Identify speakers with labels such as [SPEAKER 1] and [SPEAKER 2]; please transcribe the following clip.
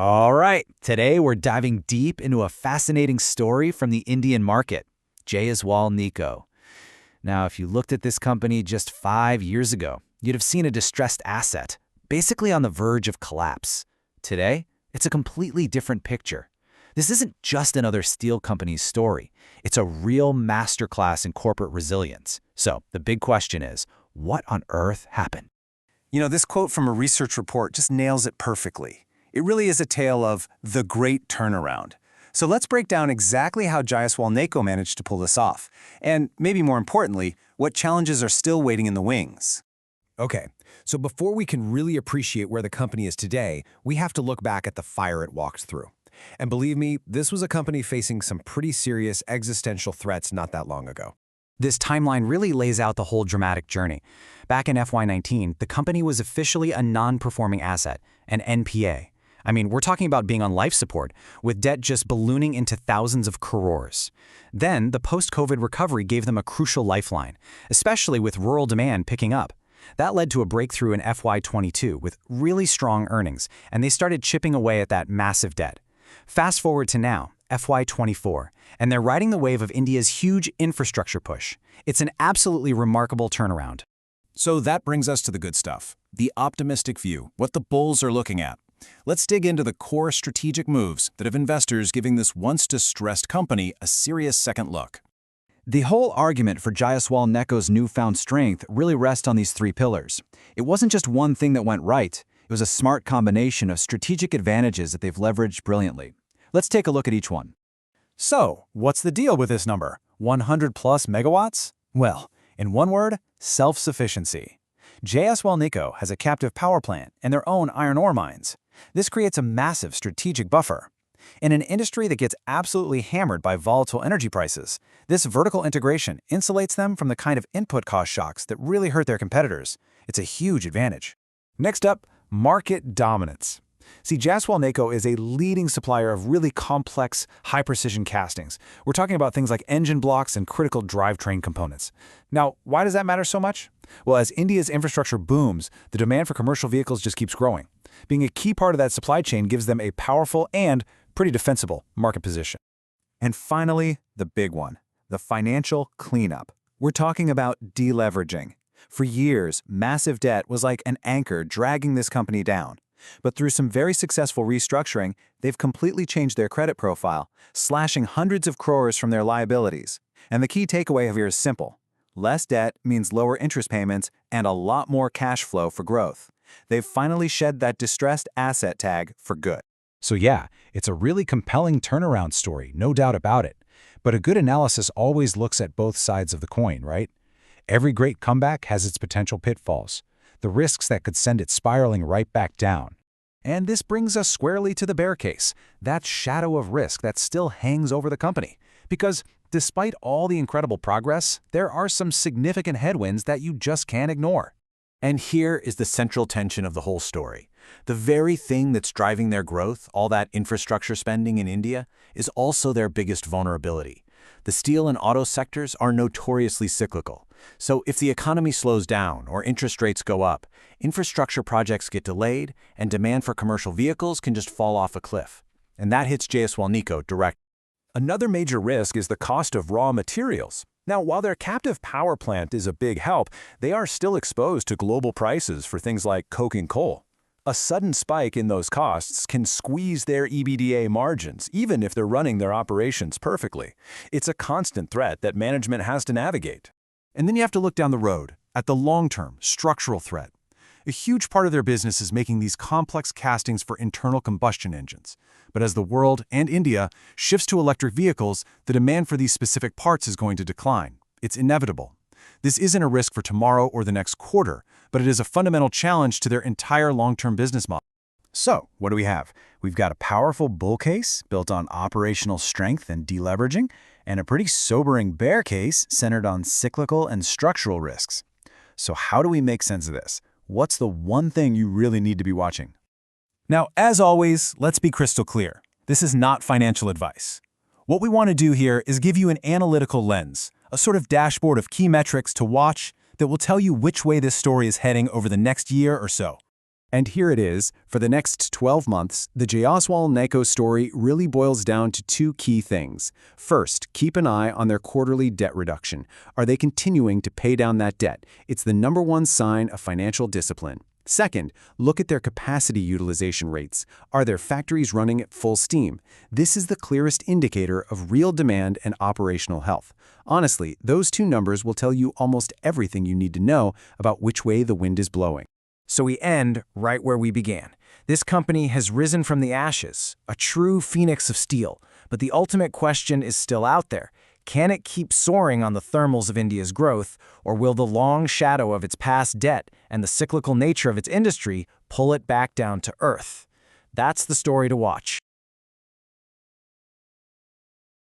[SPEAKER 1] All right, today we're diving deep into a fascinating story from the Indian market, Jayaswal Neco. Now, if you looked at this company just 5 years ago, you'd have seen a distressed asset, basically on the verge of collapse. Today, it's a completely different picture. This isn't just another steel company's story. It's a real masterclass in corporate resilience. So the big question is, what on earth happened?
[SPEAKER 2] This quote from a research report just nails it perfectly. It really is a tale of the great turnaround. So let's break down exactly how Jayaswal Neco managed to pull this off, and maybe more importantly, what challenges are still waiting in the wings.
[SPEAKER 3] Okay, so before we can really appreciate where the company is today, we have to look back at the fire it walked through. And believe me, this was a company facing some pretty serious existential threats not that long ago.
[SPEAKER 4] This timeline really lays out the whole dramatic journey. Back in FY19, the company was officially a non-performing asset, an NPA. I mean, we're talking about being on life support, with debt just ballooning into thousands of crores. Then, the post-COVID recovery gave them a crucial lifeline, especially with rural demand picking up. That led to a breakthrough in FY22 with really strong earnings, and they started chipping away at that massive debt. Fast forward to now, FY24, and they're riding the wave of India's huge infrastructure push. It's an absolutely remarkable turnaround.
[SPEAKER 5] So that brings us to the good stuff, the optimistic view, what the bulls are looking at. Let's dig into the core strategic moves that have investors giving this once distressed company a serious second look.
[SPEAKER 1] The whole argument for Jayaswal Neco's newfound strength really rests on these three pillars. It wasn't just one thing that went right. It was a smart combination of strategic advantages that they've leveraged brilliantly. Let's take a look at each one.
[SPEAKER 2] So, what's the deal with this number? 100 plus megawatts? Well, in one word, self-sufficiency. Jayaswal Neco has a captive power plant and their own iron ore mines. This creates a massive strategic buffer. In an industry that gets absolutely hammered by volatile energy prices, this vertical integration insulates them from the kind of input cost shocks that really hurt their competitors. It's a huge advantage. Next up, market dominance. See, Jayaswal Neco is a leading supplier of really complex, high-precision castings. We're talking about things like engine blocks and critical drivetrain components. Now, why does that matter so much? Well, as India's infrastructure booms, the demand for commercial vehicles just keeps growing. Being a key part of that supply chain gives them a powerful and pretty defensible market position. And finally, the big one, the financial cleanup. We're talking about deleveraging. For years, massive debt was like an anchor dragging this company down. But through some very successful restructuring, they've completely changed their credit profile, slashing hundreds of crores from their liabilities. And the key takeaway here is simple. Less debt means lower interest payments and a lot more cash flow for growth. They've finally shed that distressed asset tag for good.
[SPEAKER 6] So yeah, it's a really compelling turnaround story, no doubt about it. But a good analysis always looks at both sides of the coin, right? Every great comeback has its potential pitfalls, the risks that could send it spiraling right back down. And this brings us squarely to the bear case, that shadow of risk that still hangs over the company. Because despite all the incredible progress, there are some significant headwinds that you just can't ignore.
[SPEAKER 2] And here is the central tension of the whole story. The very thing that's driving their growth, all that infrastructure spending in India, is also their biggest vulnerability. The steel and auto sectors are notoriously cyclical. So if the economy slows down or interest rates go up, infrastructure projects get delayed and demand for commercial vehicles can just fall off a cliff. And that hits Jayaswal Neco directly.
[SPEAKER 3] Another major risk is the cost of raw materials. Now, while their captive power plant is a big help, they are still exposed to global prices for things like coke and coal. A sudden spike in those costs can squeeze their EBITDA margins, even if they're running their operations perfectly. It's a constant threat that management has to navigate.
[SPEAKER 2] And then you have to look down the road at the long-term structural threat. A huge part of their business is making these complex castings for internal combustion engines. But as the world, and India, shifts to electric vehicles, the demand for these specific parts is going to decline. It's inevitable. This isn't a risk for tomorrow or the next quarter, but it is a fundamental challenge to their entire long-term business model. So, what do we have? We've got a powerful bull case built on operational strength and deleveraging, and a pretty sobering bear case centered on cyclical and structural risks. So how do we make sense of this? What's the one thing you really need to be watching? Now, as always, let's be crystal clear. This is not financial advice. What we want to do here is give you an analytical lens, a sort of dashboard of key metrics to watch that will tell you which way this story is heading over the next year or so. And here it is. For the next 12 months, the Jayaswal Neco story really boils down to two key things. First, keep an eye on their quarterly debt reduction. Are they continuing to pay down that debt? It's the #1 sign of financial discipline. Second, look at their capacity utilization rates. Are their factories running at full steam? This is the clearest indicator of real demand and operational health. Honestly, those two numbers will tell you almost everything you need to know about which way the wind is blowing.
[SPEAKER 4] So we end right where we began. This company has risen from the ashes, a true phoenix of steel. But the ultimate question is still out there. Can it keep soaring on the thermals of India's growth, or will the long shadow of its past debt and the cyclical nature of its industry pull it back down to earth? That's the story to watch.